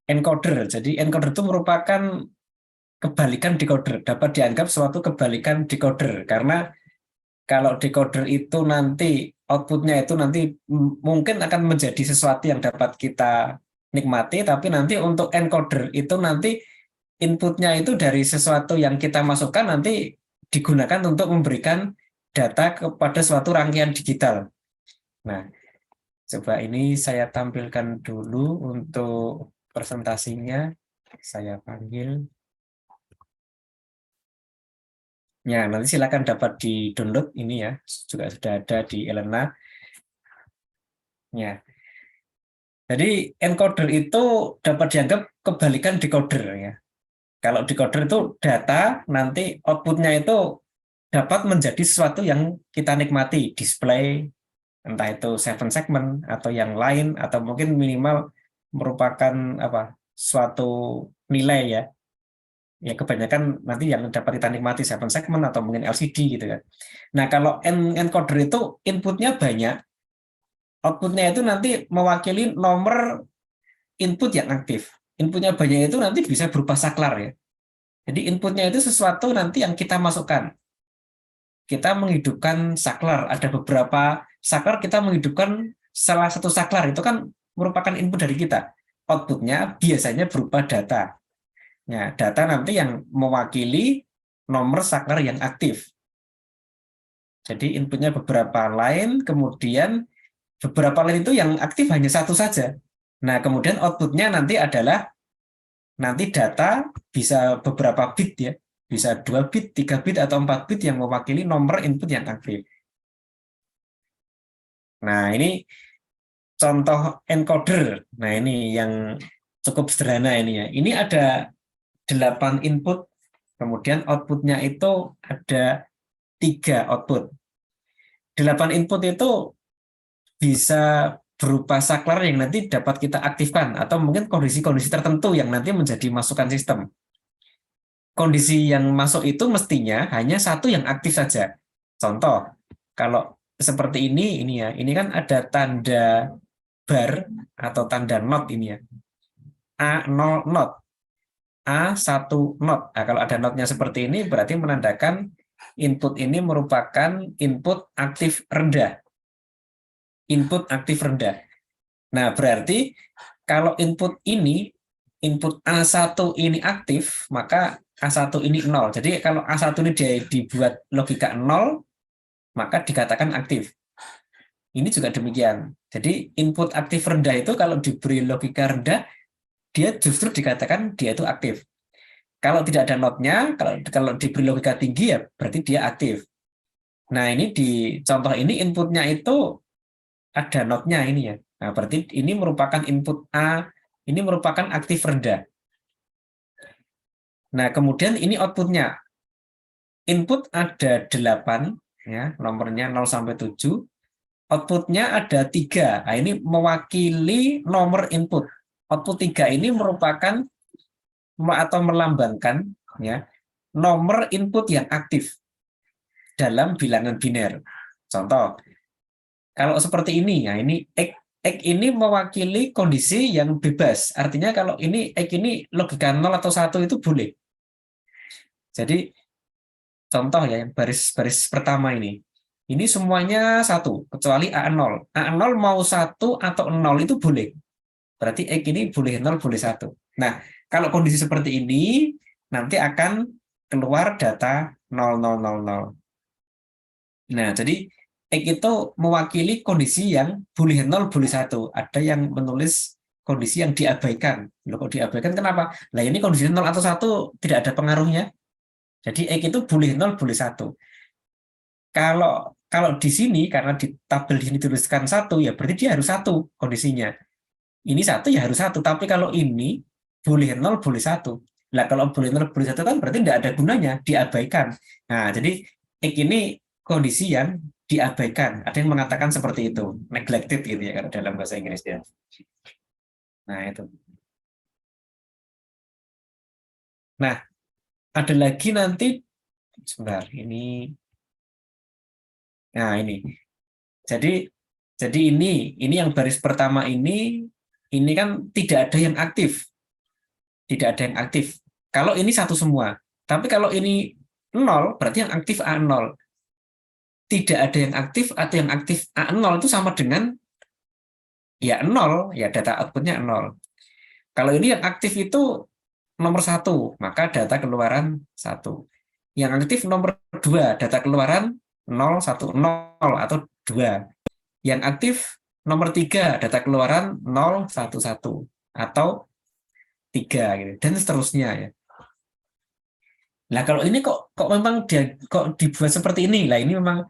encoder. Jadi encoder itu merupakan kebalikan decoder, dapat dianggap suatu kebalikan decoder karena kalau decoder itu nanti outputnya itu nanti mungkin akan menjadi sesuatu yang dapat kita nikmati, tapi nanti untuk encoder itu nanti inputnya itu dari sesuatu yang kita masukkan nanti digunakan untuk memberikan data kepada suatu rangkaian digital. Nah, coba ini saya tampilkan dulu untuk presentasinya. Saya panggil. Ya, nanti silakan dapat di-download ini ya. Juga sudah ada di Elena. Ya. Jadi encoder itu dapat dianggap kebalikan decoder ya. Kalau decoder itu data, nanti outputnya itu dapat menjadi sesuatu yang kita nikmati, display, entah itu 7 segment atau yang lain, atau mungkin minimal merupakan apa suatu nilai ya. Ya kebanyakan nanti yang dapat kita nikmati 7 segment atau mungkin LCD gitu kan. Nah kalau encoder itu inputnya banyak, outputnya itu nanti mewakili nomor input yang aktif. Inputnya banyak itu nanti bisa berupa saklar ya. Jadi inputnya itu sesuatu nanti yang kita masukkan. Kita menghidupkan saklar, ada beberapa saklar kita menghidupkan salah satu saklar itu kan merupakan input dari kita. Outputnya biasanya berupa data. Nah, data nanti yang mewakili nomor saklar yang aktif. Jadi inputnya beberapa line, kemudian beberapa line itu yang aktif hanya satu saja. Nah, kemudian outputnya nanti adalah nanti data bisa beberapa bit ya, bisa 2 bit, 3 bit, atau 4 bit yang mewakili nomor input yang aktif. Nah, ini contoh encoder. Nah, ini yang cukup sederhana ini ya. Ini ada 8 input, kemudian outputnya itu ada 3 output. 8 input itu bisa berupa saklar yang nanti dapat kita aktifkan, atau mungkin kondisi-kondisi tertentu yang nanti menjadi masukan sistem. Kondisi yang masuk itu mestinya hanya satu yang aktif saja. Contoh, kalau seperti ini ya, ini kan ada tanda bar atau tanda not ini ya. A0 not, A1 not. Nah, kalau ada notnya seperti ini berarti menandakan input ini merupakan input aktif rendah. Input aktif rendah. Nah, berarti kalau input ini, input A1 ini aktif, maka A1 ini 0. Jadi kalau A1 ini dibuat logika 0, maka dikatakan aktif. Ini juga demikian. Jadi input aktif rendah itu kalau diberi logika rendah, dia justru dikatakan dia itu aktif. Kalau tidak ada notnya, kalau diberi logika tinggi ya berarti dia aktif. Nah, ini di contoh ini inputnya itu ada notnya ini ya. Nah, berarti ini merupakan input A, ini merupakan aktif rendah. Nah, kemudian ini outputnya. Input ada 8, ya, nomornya 0 sampai 7. Outputnya ada 3. Nah, ini mewakili nomor input. Output 3 ini merupakan atau melambangkan ya nomor input yang aktif dalam bilangan biner. Contoh, kalau seperti ini, ya ini X ini mewakili kondisi yang bebas. Artinya kalau ini X ini logika 0 atau 1 itu boleh. Jadi contoh ya, yang baris pertama ini. Ini semuanya 1, kecuali A0. A0 mau 1 atau 0 itu boleh. Berarti X ini boleh 0, boleh 1. Nah, kalau kondisi seperti ini, nanti akan keluar data 0000. Nah, jadi X itu mewakili kondisi yang boleh 0, boleh 1. Ada yang menulis kondisi yang diabaikan. Loh, kok diabaikan kenapa? Nah, ini kondisi 0 atau 1 tidak ada pengaruhnya. Jadi X itu boleh 0, boleh 1. Kalau di sini, karena di tabel di sini tuliskan 1, ya berarti dia harus 1 kondisinya. Ini 1 ya harus 1. Tapi kalau ini boleh 0, boleh 1. Nah, kalau boleh 0, boleh 1 kan berarti tidak ada gunanya, diabaikan. Nah, jadi X ini kondisi yang diabaikan. Ada yang mengatakan seperti itu, neglected gitu ya kalau dalam bahasa Inggrisnya. Nah, itu. Nah, ada lagi nanti sebentar, ini. Nah, ini. Jadi ini yang baris pertama ini kan tidak ada yang aktif. tidak ada yang aktif. Kalau ini satu semua. Tapi kalau ini 0, berarti yang aktif A0. Tidak ada yang aktif atau yang aktif A0 itu sama dengan ya 0, ya data outputnya 0. Kalau ini yang aktif itu nomor 1, maka data keluaran 1. Yang aktif nomor 2, data keluaran 0, 1, 0 atau 2. Yang aktif nomor 3, data keluaran 0, 1, 1 atau 3 gitu. Dan seterusnya ya. Nah, kalau ini kok memang kok dibuat seperti ini. Lah ini memang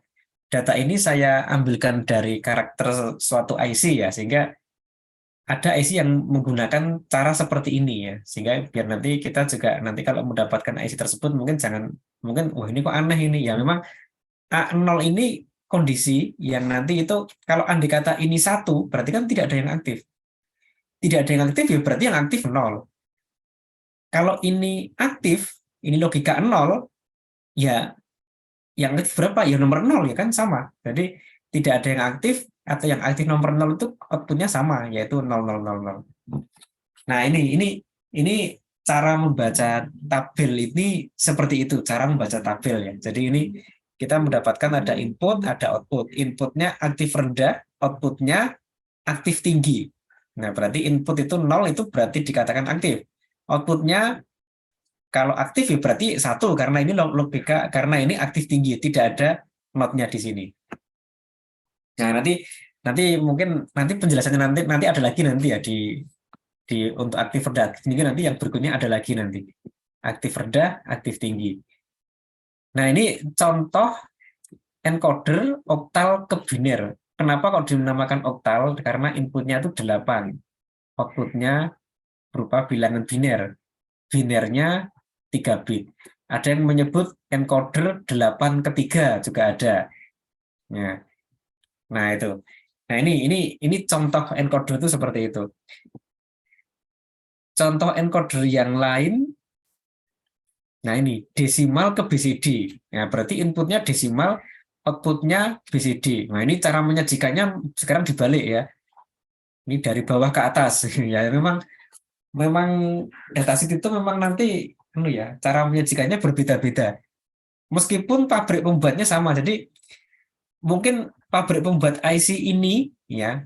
data ini saya ambilkan dari karakter suatu IC ya, sehingga ada IC yang menggunakan cara seperti ini ya, sehingga biar nanti kita juga nanti kalau mendapatkan IC tersebut mungkin wah ini kok aneh ini ya. Memang A0 ini kondisi yang nanti itu kalau andai kata ini 1 berarti kan tidak ada yang aktif. Tidak ada yang aktif ya berarti yang aktif 0. Kalau ini aktif, ini logika 0, ya yang aktif berapa? Ya nomor 0 ya kan sama. Jadi tidak ada yang aktif atau yang aktif nomor 0 itu outputnya sama, yaitu 0, 0, 0, 0. Nah, ini cara membaca tabel ini seperti itu, cara membaca tabel ya. Jadi ini kita mendapatkan ada input, ada output. Inputnya aktif rendah, outputnya aktif tinggi. Nah, berarti input itu 0 itu berarti dikatakan aktif. Outputnya kalau aktif ya berarti 1 karena ini logika, karena ini aktif tinggi, tidak ada not-nya di sini. Nah, nanti mungkin nanti penjelasannya nanti ada lagi nanti ya di untuk aktif rendah, aktif tinggi nanti yang berikutnya ada lagi nanti. Aktif rendah, aktif tinggi. Nah, ini contoh encoder oktal ke biner. Kenapa kok dinamakan oktal? Karena inputnya itu 8. Outputnya berupa bilangan biner. Binernya 3 bit. Ada yang menyebut encoder 8 ke 3 juga ada. Nah, itu. Nah, ini contoh encoder itu seperti itu. Contoh encoder yang lain, nah ini desimal ke BCD. Ya, berarti inputnya desimal, outputnya BCD. Nah, ini cara menyajikannya sekarang dibalik ya. Ini dari bawah ke atas. Ya, memang datasheet itu memang nanti ya, cara menyajikannya berbeda-beda. Meskipun pabrik pembuatnya sama. Jadi mungkin pabrik pembuat IC ini ya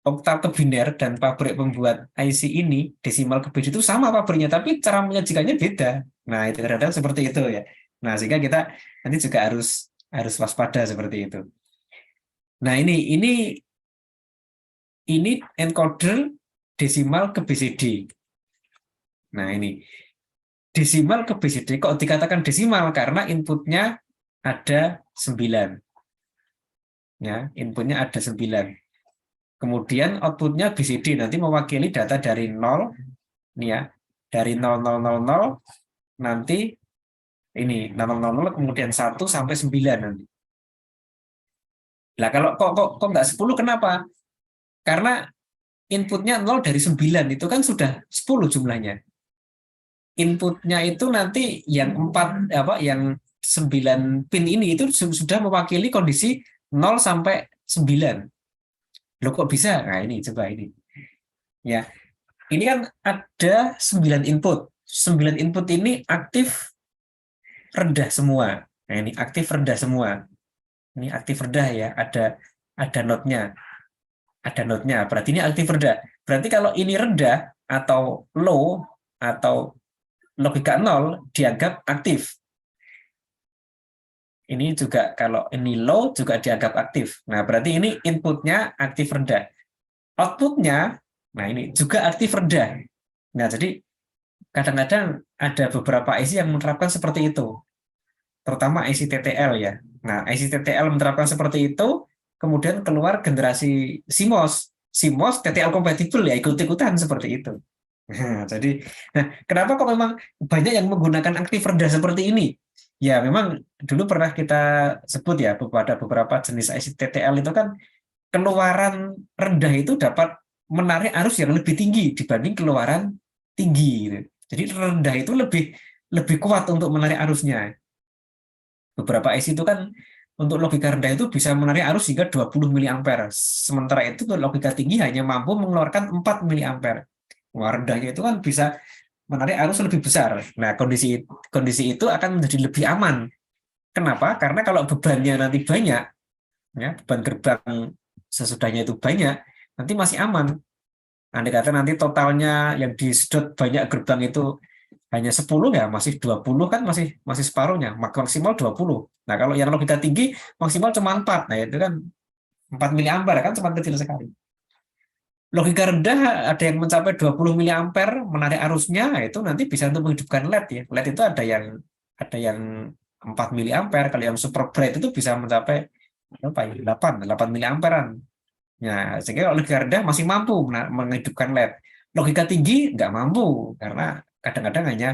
oktal ke biner dan pabrik pembuat IC ini desimal ke bit itu sama pabriknya, tapi cara menyajikannya beda. Nah, itu kadang-kadang seperti itu ya. Nah, sehingga kita nanti juga harus waspada seperti itu. Nah, ini encoder desimal ke BCD. Nah, ini desimal ke BCD kok dikatakan desimal karena inputnya ada 9. Ya, inputnya ada 9. Kemudian outputnya BCD nanti mewakili data dari 0 nih ya, dari 0000 nanti ini 0000 kemudian 1 sampai 9 nanti. Lah kalau kok nggak 10 kenapa? Karena inputnya 0 dari 9 itu kan sudah 10 jumlahnya. Inputnya itu nanti yang 4 yang 9 pin ini itu sudah mewakili kondisi 0 sampai 9. Loh kok bisa? Nah, ini coba ini. Ya. Ini kan ada 9 input. 9 input ini aktif rendah semua. Nah, ini aktif rendah semua. Ini aktif rendah ya, ada notnya. Ada notnya. Berarti ini aktif rendah. Berarti kalau ini rendah atau low atau logika 0 dianggap aktif. Ini juga kalau ini low juga dianggap aktif. Nah, berarti ini inputnya aktif rendah. Outputnya, nah ini juga aktif rendah. Nah, jadi kadang-kadang ada beberapa IC yang menerapkan seperti itu, terutama IC TTL ya. Nah, IC TTL menerapkan seperti itu, kemudian keluar generasi CMOS. CMOS TTL kompatibel ya, ikut-ikutan seperti itu. Nah, kenapa kok memang banyak yang menggunakan aktif rendah seperti ini? Ya, memang dulu pernah kita sebut ya, pada beberapa jenis IC TTL itu kan keluaran rendah itu dapat menarik arus yang lebih tinggi dibanding keluaran tinggi gitu. Jadi rendah itu lebih kuat untuk menarik arusnya. Beberapa IC itu kan untuk logika rendah itu bisa menarik arus hingga 20 mA. Sementara itu untuk logika tinggi hanya mampu mengeluarkan 4 mA. Wah, rendahnya itu kan bisa menarik arus lebih besar. Nah, kondisi itu akan menjadi lebih aman. Kenapa? Karena kalau bebannya nanti banyak, ya, beban gerbang sesudahnya itu banyak, nanti masih aman. Andai kata nanti totalnya yang disedot banyak gerbang itu hanya 10, ya masih 20 kan, masih masih separuhnya, maksimal 20. Nah, kalau yang logika tinggi maksimal cuma 4. Nah, itu kan 4 miliampere kan cuma kecil sekali. Logika rendah ada yang mencapai 20 miliampere menarik arusnya, itu nanti bisa untuk menghidupkan LED ya. LED itu ada yang 4 miliampere, kalau yang super bright itu bisa mencapai apa ya, 8 miliamperan. Ya, sehingga kalau logika rendah masih mampu menghidupkan LED. Logika tinggi nggak mampu karena kadang-kadang hanya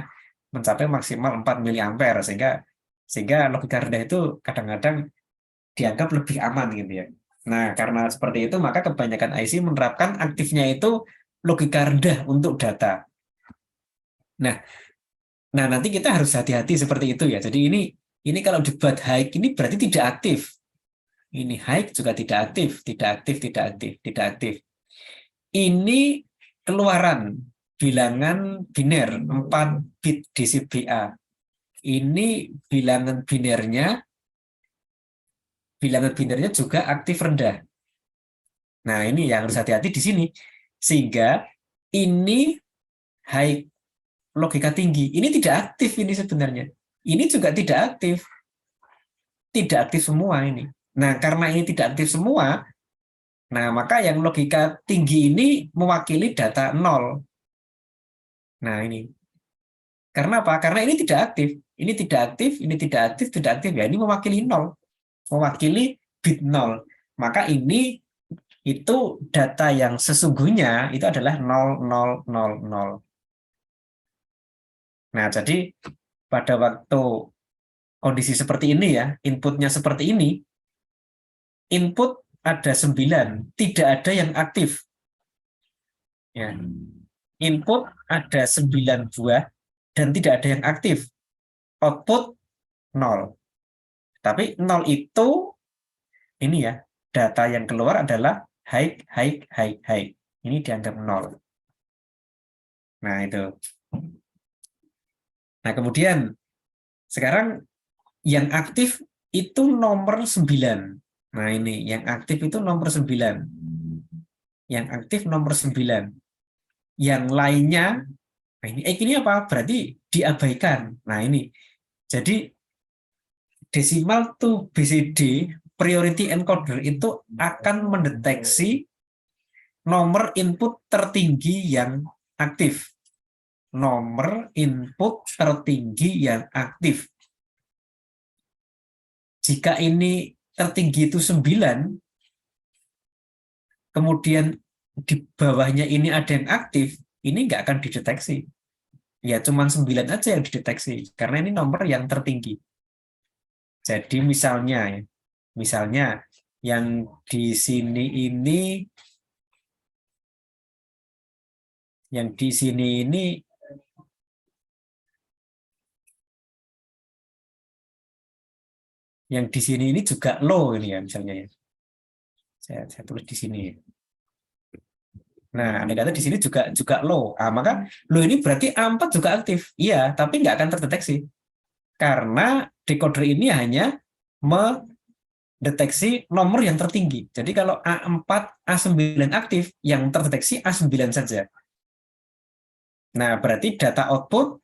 mencapai maksimal 4 miliampere, sehingga logika rendah itu kadang-kadang dianggap lebih aman gitu ya. Nah, karena seperti itu maka kebanyakan IC menerapkan aktifnya itu logika rendah untuk data. Nah, nanti kita harus hati-hati seperti itu ya. Jadi ini kalau dibuat high ini berarti tidak aktif. Ini high juga tidak aktif, tidak aktif, tidak aktif, tidak aktif. Ini keluaran bilangan biner 4 bit DCBA. Ini bilangan binernya juga aktif rendah. Nah, ini yang harus hati-hati di sini. Sehingga ini high logika tinggi. Ini tidak aktif ini sebenarnya. Ini juga tidak aktif. Tidak aktif semua ini. Nah, karena ini tidak aktif semua, nah maka yang logika tinggi ini mewakili data 0. Nah, ini. Karena apa? Karena ini tidak aktif. Ini tidak aktif, ini tidak aktif, tidak aktif. Ya, ini mewakili 0. Mewakili bit 0. Maka ini itu data yang sesungguhnya itu adalah 0000. Nah, jadi pada waktu kondisi seperti ini ya, inputnya seperti ini, input ada 9, tidak ada yang aktif. Ya. Input ada 9 buah dan tidak ada yang aktif. Output 0. Tapi 0 itu ini ya, data yang keluar adalah high, high, high, high. Ini dianggap 0. Nah, itu. Nah, kemudian sekarang yang aktif itu nomor 9. Nah, ini yang aktif itu nomor 9. Yang aktif nomor 9. Yang lainnya, nah ini apa? Berarti diabaikan. Nah, ini. Jadi decimal to BCD priority encoder itu akan mendeteksi nomor input tertinggi yang aktif. Nomor input tertinggi yang aktif. Jika ini tertinggi itu 9, kemudian di bawahnya ini ada yang aktif, ini nggak akan dideteksi. Ya, cuma 9 aja yang dideteksi, karena ini nomor yang tertinggi. Jadi misalnya yang di sini ini, yang di sini ini yang di sini ini juga low ini ya, misalnya ya. Saya tulis di sini. Nah, andai kata di sini juga low. Ah, maka low ini berarti A4 juga aktif. Iya, tapi nggak akan terdeteksi. Karena decoder ini hanya mendeteksi nomor yang tertinggi. Jadi kalau A4, A9 aktif, yang terdeteksi A9 saja. Nah, berarti data output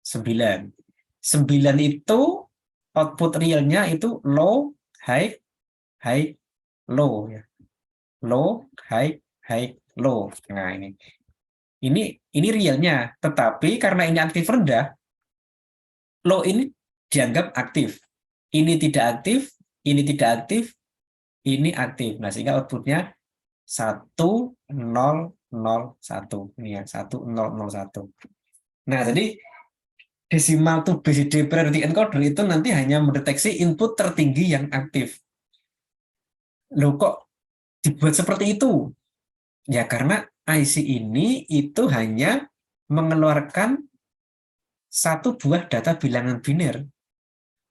9. 9 itu output realnya itu low, high, high, low ya. Low, high, high, low. Nah, ini realnya, tetapi karena ini aktif rendah, low ini dianggap aktif. Ini tidak aktif, ini tidak aktif, ini aktif. Nah, sehingga outputnya 1001. Ini ya, 1001. Nah, jadi decimal to BCD priority encoder itu nanti hanya mendeteksi input tertinggi yang aktif. Loh, kok dibuat seperti itu? Ya, karena IC ini itu hanya mengeluarkan satu buah data bilangan biner.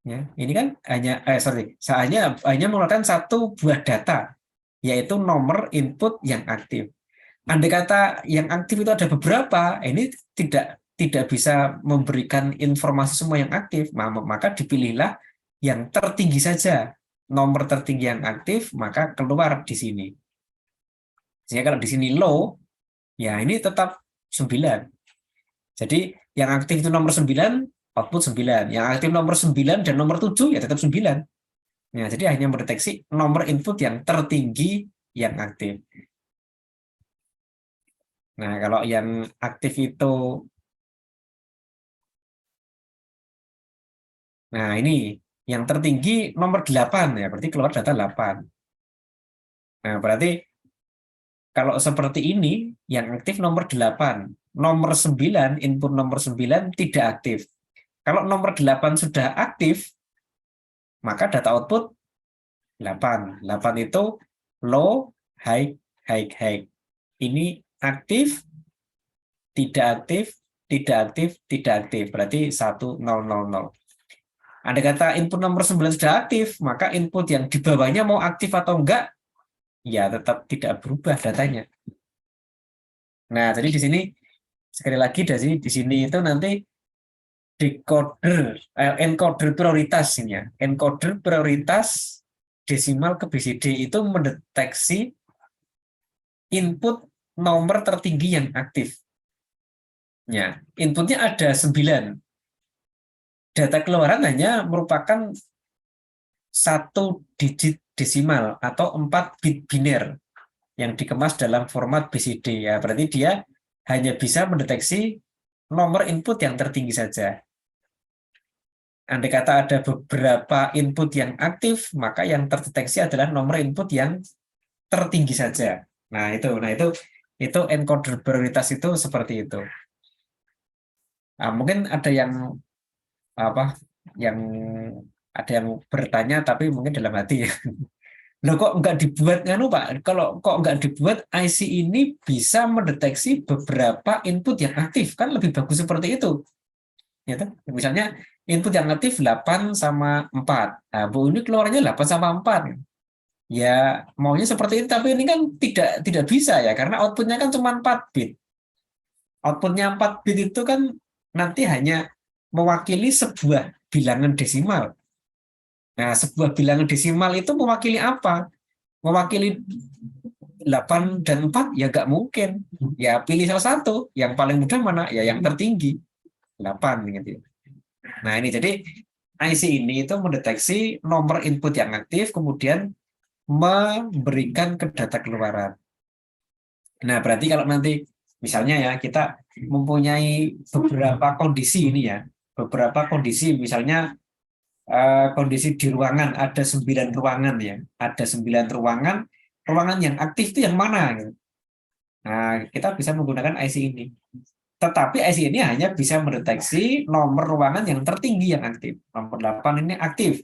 Ya, ini kan hanya mengeluarkan satu buah data, yaitu nomor input yang aktif. Andai kata yang aktif itu ada beberapa, ini tidak bisa memberikan informasi semua yang aktif, maka dipilihlah yang tertinggi saja. Nomor tertinggi yang aktif, maka keluar di sini. Sehingga kalau di sini low, ya ini tetap 9. Jadi yang aktif itu nomor 9, output 9. Yang aktif nomor 9 dan nomor 7, ya tetap 9. Nah, jadi hanya mendeteksi nomor input yang tertinggi yang aktif. Nah, kalau yang aktif itu, nah ini yang tertinggi nomor 8, ya berarti keluar data 8. Nah, berarti kalau seperti ini, yang aktif nomor 8. Nomor 9, input nomor 9 tidak aktif. Kalau nomor 8 sudah aktif, maka data output 8. 8 itu low, high, high, high. Ini aktif, tidak aktif, tidak aktif, tidak aktif. Berarti 1, 0, 0, 0. Andai kata input nomor 9 sudah aktif, maka input yang di bawahnya mau aktif atau enggak, ya tetap tidak berubah datanya. Nah, jadi di sini sekali lagi di sini itu nanti decoder, encoder prioritas ini ya. Encoder prioritas desimal ke BCD itu mendeteksi input nomor tertinggi yang aktif. Ya, inputnya ada 9. Data keluaran hanya merupakan 1 digit desimal atau 4 bit biner yang dikemas dalam format BCD. Ya, berarti dia hanya bisa mendeteksi nomor input yang tertinggi saja. Andai kata ada beberapa input yang aktif, maka yang terdeteksi adalah nomor input yang tertinggi saja. Nah, itu encoder prioritas itu seperti itu. Nah, mungkin ada yang apa yang bertanya tapi mungkin dalam hati ya. Loh kok nggak dibuat nganu Pak? Kalau kok nggak dibuat IC ini bisa mendeteksi beberapa input yang aktif, kan lebih bagus seperti itu. Ya, misalnya input yang aktif 8 sama 4. Nah, Bu ini keluarnya 8 sama 4. Ya, maunya seperti itu, tapi ini kan tidak bisa ya, karena outputnya kan cuma 4 bit. Outputnya 4 bit itu kan nanti hanya mewakili sebuah bilangan desimal. Nah, sebuah bilangan desimal itu mewakili apa? Mewakili 8 dan 4? Ya nggak mungkin. Ya pilih salah satu. Yang paling mudah mana? Ya yang tertinggi. 8. Gitu. Nah, ini jadi IC ini itu mendeteksi nomor input yang aktif, kemudian memberikan ke data keluaran. Nah, berarti kalau nanti misalnya ya kita mempunyai beberapa kondisi ini ya, beberapa kondisi misalnya kondisi di ruangan ada 9 ruangan ya, ada 9 ruangan, ruangan yang aktif itu yang mana? Gitu. Nah, kita bisa menggunakan IC ini. Tetapi IC ini hanya bisa mendeteksi nomor ruangan yang tertinggi yang aktif. Nomor 8 ini aktif.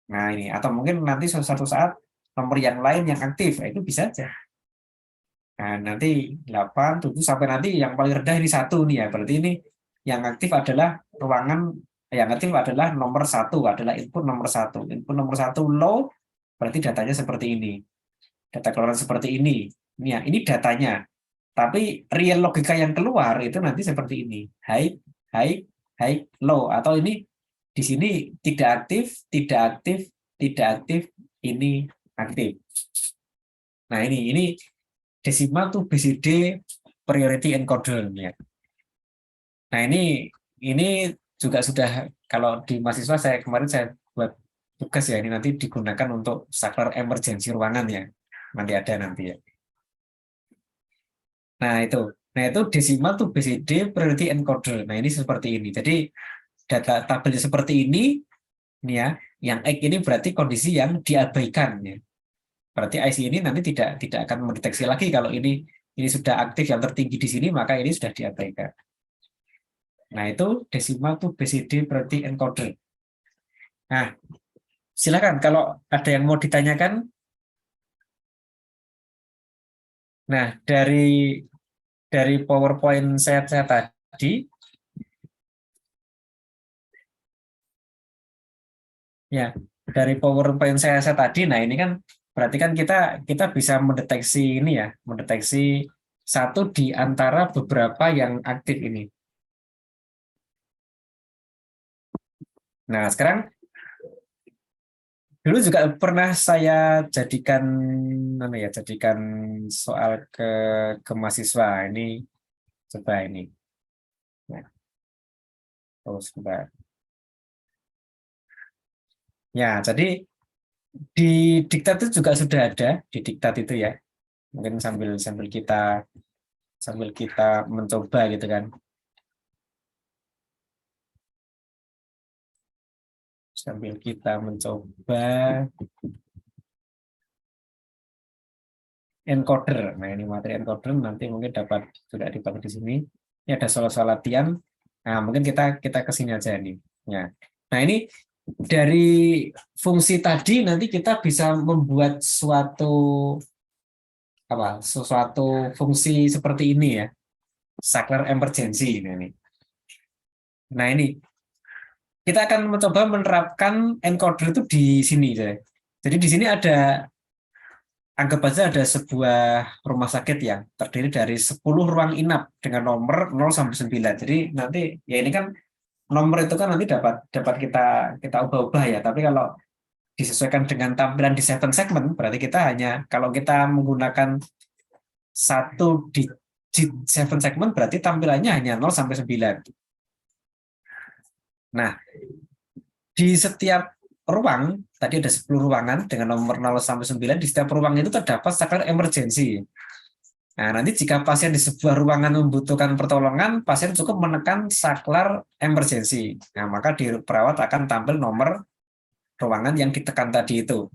Nah, ini atau mungkin nanti suatu saat nomor yang lain yang aktif, itu bisa aja. Nah, nanti 8, 7 sampai nanti yang paling rendah ini 1 nih ya. Berarti ini yang aktif adalah ruangan yang aktif adalah nomor 1, adalah input nomor 1. Input nomor 1 low, berarti datanya seperti ini. Data keluaran seperti ini. Ini ya, ini datanya. Tapi real logika yang keluar itu nanti seperti ini. High, high, high, low. Atau ini di sini tidak aktif, tidak aktif, tidak aktif, ini aktif. Nah, ini desimal tuh BCD priority encoder ya. Nah, ini juga sudah kalau di mahasiswa kemarin saya buat tugas ya, ini nanti digunakan untuk saklar emergensi ruangan ya. Nanti ada nanti ya. Nah, itu desimal tuh BCD priority encoder. Nah, ini seperti ini. Jadi data tabelnya seperti ini ya. Yang X ini berarti kondisi yang diabaikan ya. Berarti IC ini nanti tidak akan mendeteksi lagi kalau ini sudah aktif yang tertinggi di sini, maka ini sudah diabaikan. Nah, itu desimal tuh BCD berarti encoder. Nah, silakan kalau ada yang mau ditanyakan. Nah, dari PowerPoint saya tadi, ya, dari PowerPoint saya tadi, nah ini kan berarti kan kita bisa mendeteksi ini ya, mendeteksi satu di antara beberapa yang aktif ini. Nah, sekarang dulu juga pernah saya jadikan jadikan soal ke mahasiswa. Ini coba ini. Nah, sebentar. Ya, jadi di diktat itu juga sudah ada di diktat itu ya. Mungkin sambil kita mencoba gitu kan. Sambil kita mencoba encoder. Nah, ini materi encoder nanti mungkin sudah dipakai di sini. Ini ada soal-soal latihan. Nah, mungkin kita ke sini aja nih. Ya. Nah, ini dari fungsi tadi nanti kita bisa membuat sesuatu fungsi seperti ini ya. Saklar emergency ini. Nah, ini kita akan mencoba menerapkan encoder itu di sini ya. Jadi di sini anggap aja ada sebuah rumah sakit yang terdiri dari 10 ruang inap dengan nomor 0 sampai 9. Jadi nanti ya ini kan nomor itu kan nanti dapat dapat kita kita ubah-ubah ya. Tapi kalau disesuaikan dengan tampilan di 7 segment berarti kita hanya kalau kita menggunakan satu digit 7 segment berarti tampilannya hanya 0 sampai 9. Nah, di setiap ruang, tadi ada 10 ruangan dengan nomor 0 sampai 9, di setiap ruang itu terdapat saklar emergency. Nah, nanti jika pasien di sebuah ruangan membutuhkan pertolongan, pasien cukup menekan saklar emergency. Nah, maka di perawat akan tampil nomor ruangan yang ditekan tadi itu.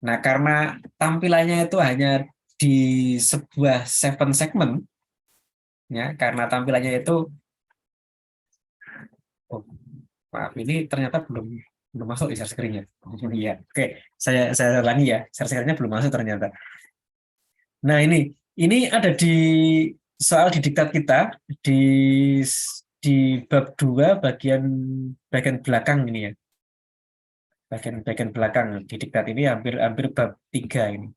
Nah, karena tampilannya itu hanya di sebuah 7 segment, ya, karena tampilannya itu, oh, maaf, ini ternyata belum belum masuk di share screen-nya. Iya, oke, saya ulangi ya, share screen-nya belum masuk ternyata. Nah, ini ada di soal di diktat kita di bab 2 bagian bagian belakang ini ya. Bagian belakang di diktat ini hampir hampir bab 3 ini.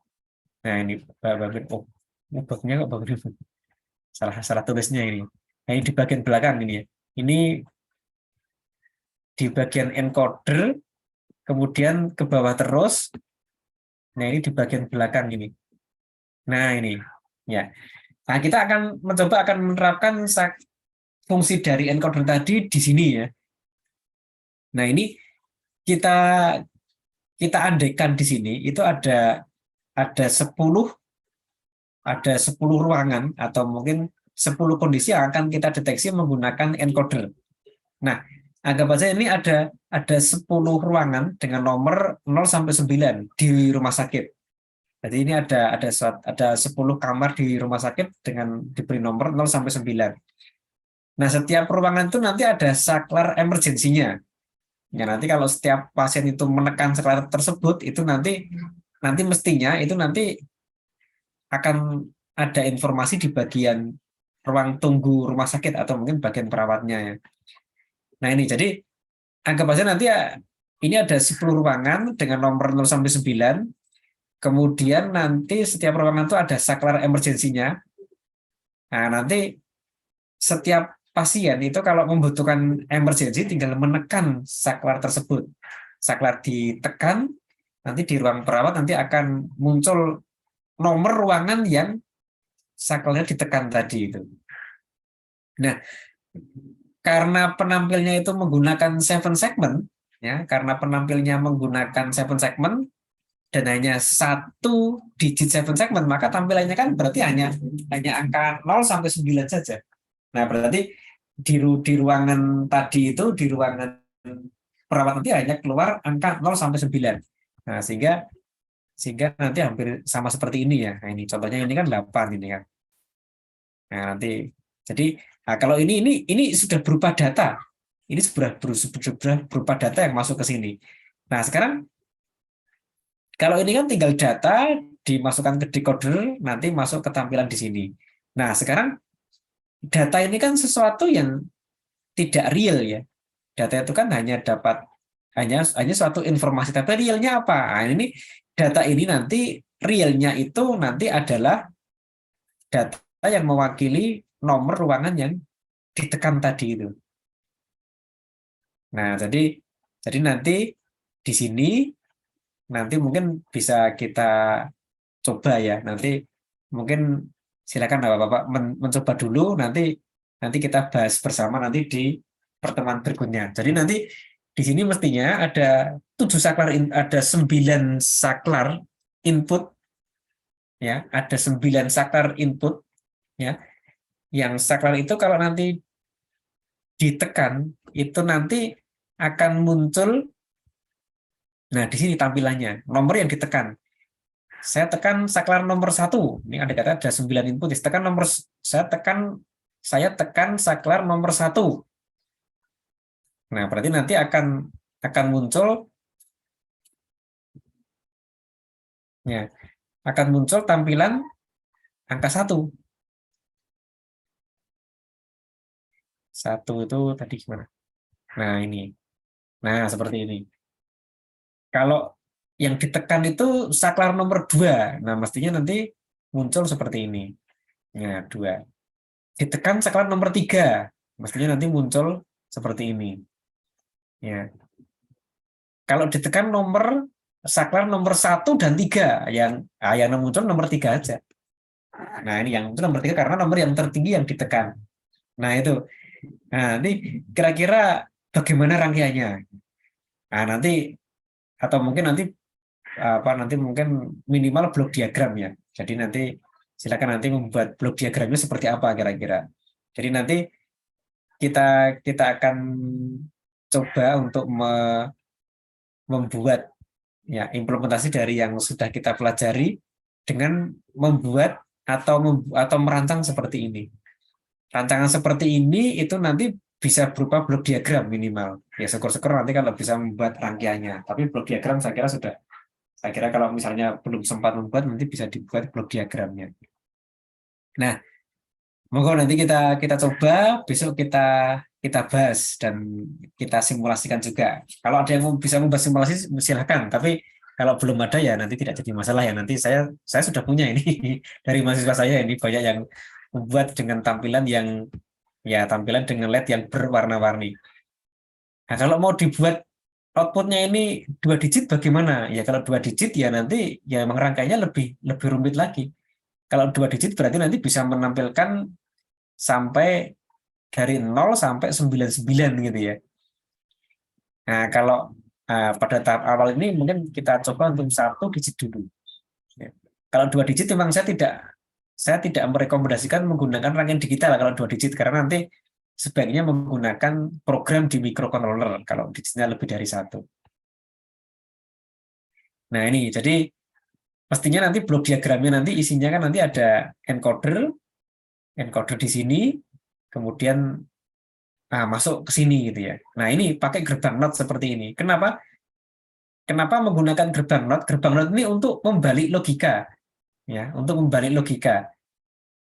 Nah, ini babnya kok bagus. Salah salah tulisnya ini. Nah, ini di bagian belakang ini ya. Ini di bagian encoder kemudian ke bawah terus. Nah, ini di bagian belakang ini. Nah, ini ya. Nah, kita akan menerapkan fungsi dari encoder tadi di sini ya. Nah, ini kita kita andaikan di sini itu ada 10 ruangan atau mungkin 10 kondisi yang akan kita deteksi menggunakan encoder. Nah, anggap saja ini ada 10 ruangan dengan nomor 0 sampai 9 di rumah sakit. Jadi ini ada 10 kamar di rumah sakit dengan diberi nomor 0 sampai 9. Nah, setiap ruangan itu nanti ada saklar emergensinya. Ya, nanti kalau setiap pasien itu menekan saklar tersebut, itu nanti mestinya itu nanti akan ada informasi di bagian ruang tunggu rumah sakit atau mungkin bagian perawatnya ya. Nah, ini jadi anggap saja nanti ya, ini ada 10 ruangan dengan nomor 0 sampai 9. Kemudian nanti setiap ruangan itu ada saklar emergensinya. Nah, nanti setiap pasien itu kalau membutuhkan emergensi tinggal menekan saklar tersebut. Saklar ditekan, nanti di ruang perawat nanti akan muncul nomor ruangan yang saklarnya ditekan tadi itu. Nah, karena penampilnya itu menggunakan 7 segment, ya, karena penampilnya menggunakan 7 segment dan hanya satu digit 7 segment, maka tampilannya kan berarti hanya angka 0 sampai 9 saja. Nah, berarti di ruangan tadi itu, di ruangan perawat nanti hanya keluar angka 0 sampai 9. Nah, sehingga nanti hampir sama seperti ini ya. Nah, ini contohnya ini kan 8 ini kan. Nah, nanti jadi kalau ini sudah berupa data. Ini sudah berupa data yang masuk ke sini. Nah, sekarang kalau ini kan tinggal data dimasukkan ke decoder, nanti masuk ke tampilan di sini. Nah, sekarang data ini kan sesuatu yang tidak real ya. Data itu kan hanya suatu informasi, tapi realnya apa? Nah, ini data ini nanti realnya itu nanti adalah data yang mewakili nomor ruangan yang ditekan tadi itu. Nah, jadi nanti di sini nanti mungkin bisa kita coba ya. Nanti mungkin silakan Bapak mencoba dulu, nanti kita bahas bersama nanti di pertemuan berikutnya. Jadi nanti di sini mestinya ada 9 saklar input ya, ada 9 saklar input ya. Yang saklar itu kalau nanti ditekan itu nanti akan muncul, nah di sini tampilannya nomor yang ditekan. Saya tekan saklar nomor 1. Ini ada 9 input. Saya tekan saklar nomor 1. Nah, berarti nanti akan muncul ya, akan muncul tampilan angka 1. 1 itu tadi gimana? Nah, ini. Nah, seperti ini. Kalau yang ditekan itu saklar nomor 2. Nah, mestinya nanti muncul seperti ini. Nah, 2. Ditekan saklar nomor 3. Mestinya nanti muncul seperti ini. Ya. Kalau ditekan saklar nomor 1 dan 3, yang muncul nomor 3 aja. Nah, ini yang muncul nomor 3 karena nomor yang tertinggi yang ditekan. Nah, itu. Nah, nanti kira-kira bagaimana rangkaiannya? Nah, nanti atau mungkin nanti mungkin minimal blok diagram ya. Jadi nanti silakan nanti membuat blok diagramnya seperti apa kira-kira. Jadi nanti kita akan coba untuk membuat ya implementasi dari yang sudah kita pelajari dengan membuat atau merancang seperti ini. Rancangan seperti ini itu nanti bisa berupa blok diagram minimal. Ya syukur-syukur nanti kalau bisa membuat rangkaiannya. Tapi blok diagram saya kira sudah. Saya kira kalau misalnya belum sempat membuat nanti bisa dibuat blok diagramnya. Nah, monggo nanti kita coba, besok kita bahas dan kita simulasikan juga. Kalau ada yang bisa membuat simulasi silahkan, tapi kalau belum ada ya nanti tidak jadi masalah ya. Nanti saya sudah punya ini dari mahasiswa saya ini banyak yang membuat dengan tampilan dengan LED yang berwarna-warni. Nah, kalau mau dibuat outputnya ini 2 digit bagaimana? Ya kalau 2 digit ya nanti ya memang rangkainya lebih lebih rumit lagi. Kalau 2 digit berarti nanti bisa menampilkan sampai dari 0 sampai 99 gitu ya. Nah, kalau pada tahap awal ini mungkin kita coba untuk 1 digit dulu. Ya. Kalau 2 digit memang saya tidak merekomendasikan menggunakan rangkaian digital kalau 2 digit karena nanti sebaiknya menggunakan program di microcontroller kalau digitnya lebih dari 1. Nah, ini jadi pastinya nanti blok diagramnya nanti isinya kan nanti ada encoder di sini, kemudian masuk ke sini gitu ya. Nah, ini pakai gerbang NOT seperti ini. Kenapa? Kenapa menggunakan gerbang NOT? Gerbang NOT ini untuk membalik logika, ya, untuk membalik logika.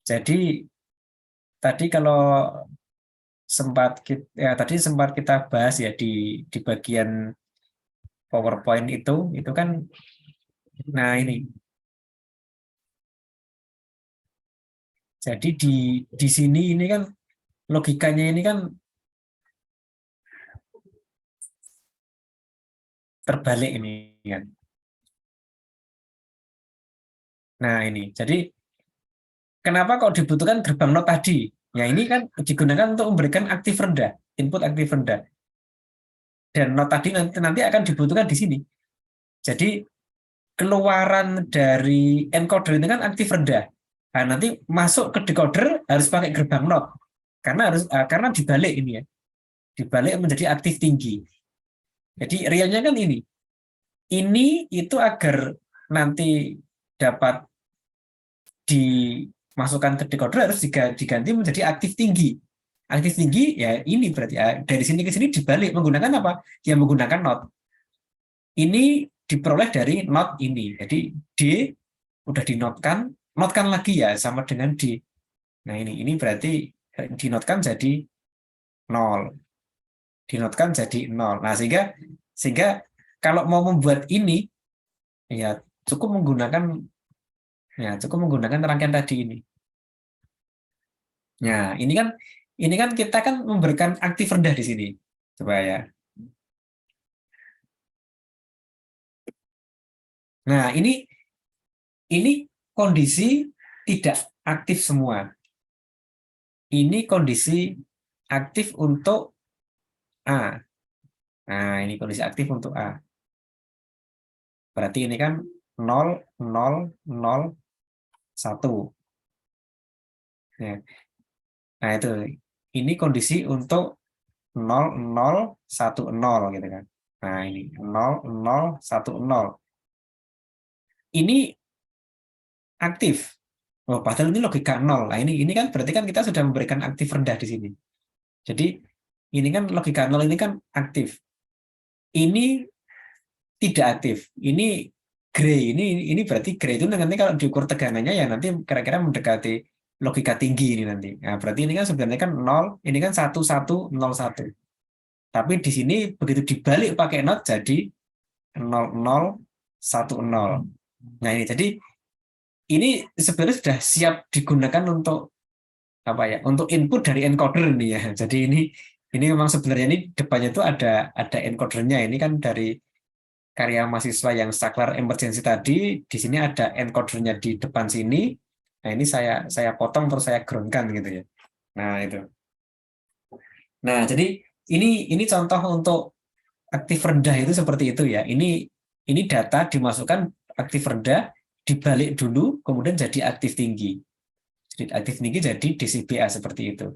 Jadi tadi kalau tadi sempat kita bahas ya di bagian PowerPoint itu kan, nah ini. Jadi di sini ini kan logikanya ini kan terbalik ini kan. Nah, ini. Jadi kenapa kok dibutuhkan gerbang NOT tadi? Ya, ini kan digunakan untuk memberikan aktif rendah, input aktif rendah. Dan NOT tadi nanti akan dibutuhkan di sini. Jadi keluaran dari encoder ini kan aktif rendah. Nah, nanti masuk ke decoder harus pakai gerbang NOT. Karena dibalik ini ya. Dibalik menjadi aktif tinggi. Jadi realnya kan ini. Ini itu agar nanti dapat dimasukkan ke decoder harus diganti menjadi aktif tinggi. Aktif tinggi ya ini berarti ya, dari sini ke sini dibalik menggunakan apa? Ya menggunakan not. Ini diperoleh dari not ini. Jadi D udah dinotkan, notkan lagi ya sama dengan D. Nah, ini berarti dinotkan jadi 0. Dinotkan jadi 0. Nah, sehingga kalau mau membuat ini ya cukup menggunakan rangkaian tadi ini. Nah, ini kan kita kan memberikan aktif rendah di sini. Coba ya. Nah, ini kondisi tidak aktif semua. Ini kondisi aktif untuk A. Nah, ini kondisi aktif untuk A. Berarti ini kan 0, 0, 0, 1. Ya. Nah, itu. Ini kondisi untuk 0, 0, 1, 0 gitu kan. Nah, ini 0, 0, 1, 0. Ini aktif. Oh, padahal ini logika 0. Nah, ini kan berarti kan kita sudah memberikan aktif rendah di sini. Jadi ini kan logika 0 ini kan aktif. Ini tidak aktif. Ini gray. Ini berarti gray itu nanti kalau diukur teganannya ya nanti kira-kira mendekati logika tinggi ini nanti. Nah, berarti ini kan sebenarnya kan 0, ini kan 1101. Tapi di sini begitu dibalik pakai not jadi 0010. Nah, ini jadi ini sebenarnya sudah siap digunakan untuk apa ya? Untuk input dari encoder ini ya. Jadi ini memang sebenarnya ini depannya itu ada encodernya. Ini kan dari karya mahasiswa yang saklar emergency tadi, di sini ada encodernya di depan sini. Nah, ini saya potong terus saya groundkan gitu ya. Nah, itu. Nah, jadi ini contoh untuk aktif rendah itu seperti itu ya. Ini data dimasukkan aktif rendah, dibalik dulu, kemudian jadi aktif tinggi. Jadi aktif tinggi jadi DCBA seperti itu.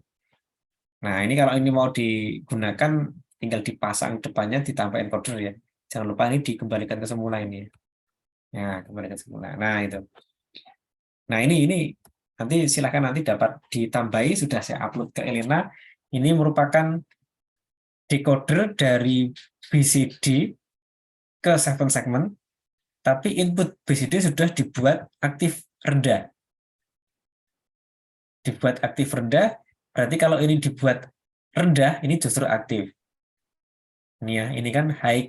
Nah, ini kalau ini mau digunakan, tinggal dipasang depannya, ditambah encoder ya. Jangan lupa ini dikembalikan ke semula ini. Ya, kembalikan semula. Nah, itu. Nah, ini nanti silakan nanti dapat ditambahi, sudah saya upload ke Elena. Ini merupakan decoder dari BCD ke 7 segment, tapi input BCD sudah dibuat aktif rendah. Dibuat aktif rendah, berarti kalau ini dibuat rendah, ini justru aktif. Ini ya, ini kan high,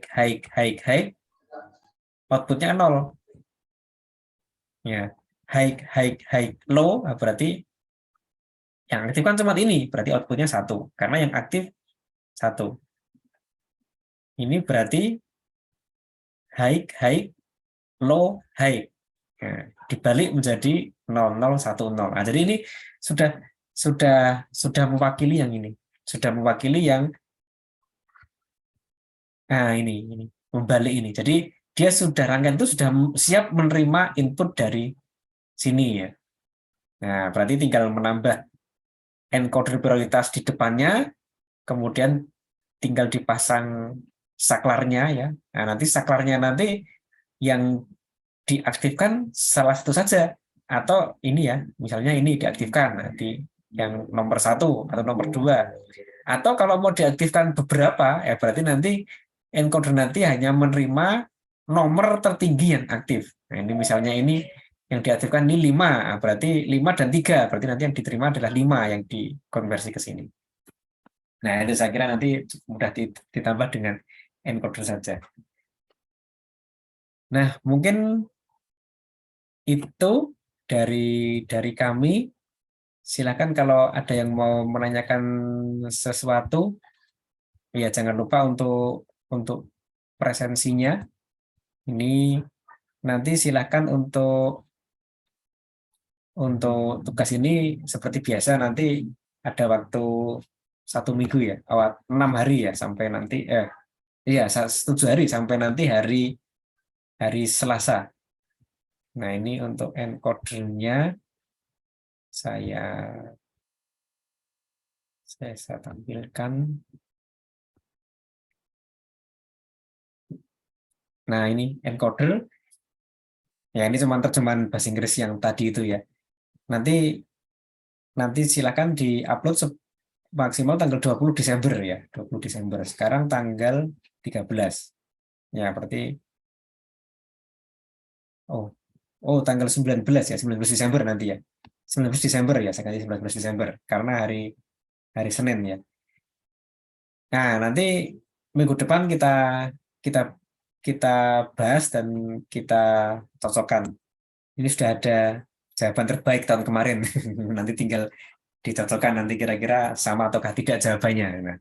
outputnya 0. Ya, high, low, berarti yang aktif kan cuma ini, berarti outputnya 1. Karena yang aktif 1. Ini berarti high, low, high. Nah, dibalik menjadi 0010. Nah, jadi ini sudah sudah mewakili yang ini. Sudah mewakili yang ini membalik ini. Jadi dia sudah rangkaian itu sudah siap menerima input dari sini ya. Nah, berarti tinggal menambah encoder prioritas di depannya, kemudian tinggal dipasang saklarnya ya. Nah, nanti saklarnya nanti yang diaktifkan salah satu saja, atau ini ya, misalnya ini diaktifkan nanti yang nomor 1 atau nomor 2, atau kalau mau diaktifkan beberapa ya berarti nanti encoder nanti hanya menerima nomor tertinggi yang aktif. Nah, ini misalnya ini yang diaktifkan ini 5, berarti 5 dan 3, berarti nanti yang diterima adalah 5 yang dikonversi ke sini. Nah, itu saya kira nanti mudah ditambah dengan encoder saja. Nah, mungkin itu dari kami. Silakan kalau ada yang mau menanyakan sesuatu, ya jangan lupa untuk presensinya. Ini nanti silakan untuk tugas ini seperti biasa nanti ada waktu 1 minggu ya, 6 hari ya sampai nanti iya 7 hari sampai nanti hari Selasa. Nah, ini untuk encodernya saya tampilkan. Nah, ini encoder. Ya, ini cuma terjemahan bahasa Inggris yang tadi itu ya. Nanti silakan di-upload maksimal tanggal 20 Desember ya. 20 Desember. Sekarang tanggal 13. Ya, berarti tanggal 19 ya, 19 Desember nanti ya. 19 Desember ya, saya kasih 19 Desember karena hari Senin ya. Nah, nanti minggu depan kita kita bahas dan kita cocokkan. Ini sudah ada jawaban terbaik tahun kemarin. Nanti tinggal dicocokkan nanti kira-kira sama ataukah tidak jawabannya.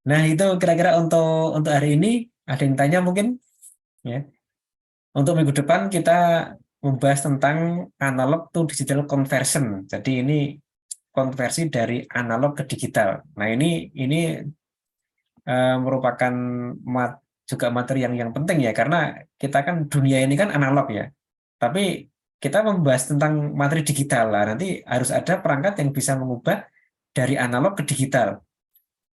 Nah, itu kira-kira untuk hari ini ada yang tanya mungkin ya. Untuk minggu depan kita membahas tentang analog to digital conversion. Jadi ini konversi dari analog ke digital. Nah, ini merupakan juga materi yang penting ya, karena kita kan dunia ini kan analog ya. Tapi kita membahas tentang materi digital lah. Nanti harus ada perangkat yang bisa mengubah dari analog ke digital.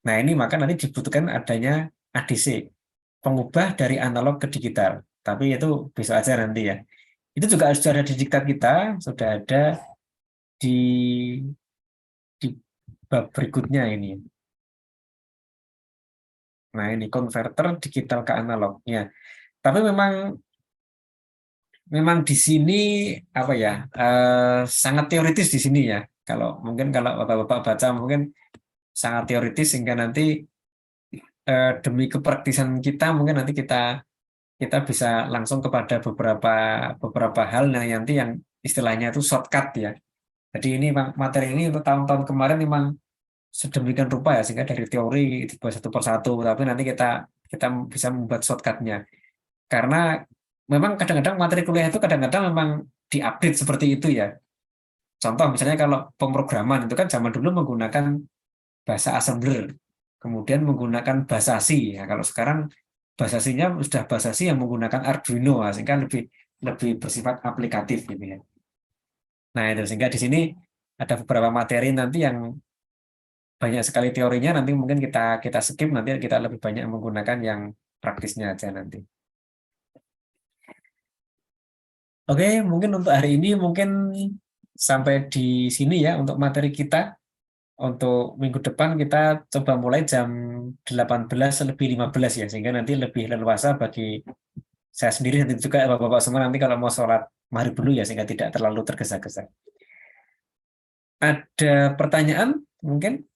Nah, ini maka nanti dibutuhkan adanya ADC, pengubah dari analog ke digital. Tapi itu bisa aja nanti ya. Itu juga sudah ada di diktat kita, sudah ada di bab berikutnya ini. Nah, ini konverter digital ke analognya. Tapi memang di sini apa ya, sangat teoritis di sini ya. Kalau Bapak-bapak baca mungkin sangat teoritis sehingga nanti demi kepraktisan kita mungkin nanti kita bisa langsung kepada beberapa hal nanti yang istilahnya itu shortcut ya. Jadi ini materi ini untuk tahun-tahun kemarin memang sedemikian rupa ya sehingga dari teori dibuat satu persatu, tapi nanti kita kita bisa membuat shortcutnya. Karena memang kadang-kadang materi kuliah itu kadang-kadang memang diupdate seperti itu ya. Contoh misalnya kalau pemrograman itu kan zaman dulu menggunakan bahasa assembler, kemudian menggunakan bahasa C. Ya, kalau sekarang bahasa C-nya sudah bahasa C yang menggunakan Arduino, sehingga lebih lebih bersifat aplikatif gitu ya. Nah, itu sehingga di sini ada beberapa materi nanti yang banyak sekali teorinya, nanti mungkin kita kita skip, nanti kita lebih banyak menggunakan yang praktisnya aja nanti. Oke, mungkin untuk hari ini mungkin sampai di sini ya untuk materi kita. Untuk minggu depan kita coba mulai jam 18:15 ya, sehingga nanti lebih leluasa bagi saya sendiri dan juga bapak-bapak semua nanti kalau mau sholat maghrib dulu ya, sehingga tidak terlalu tergesa-gesa. Ada pertanyaan mungkin?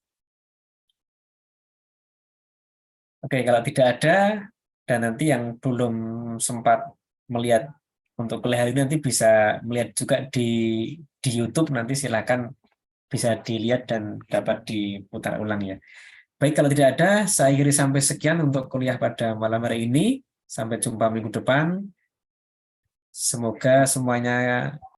Oke, kalau tidak ada dan nanti yang belum sempat melihat untuk kuliah hari ini nanti bisa melihat juga di YouTube, nanti silakan bisa dilihat dan dapat diputar ulang ya. Baik, kalau tidak ada, saya akhiri sampai sekian untuk kuliah pada malam hari ini. Sampai jumpa minggu depan. Semoga semuanya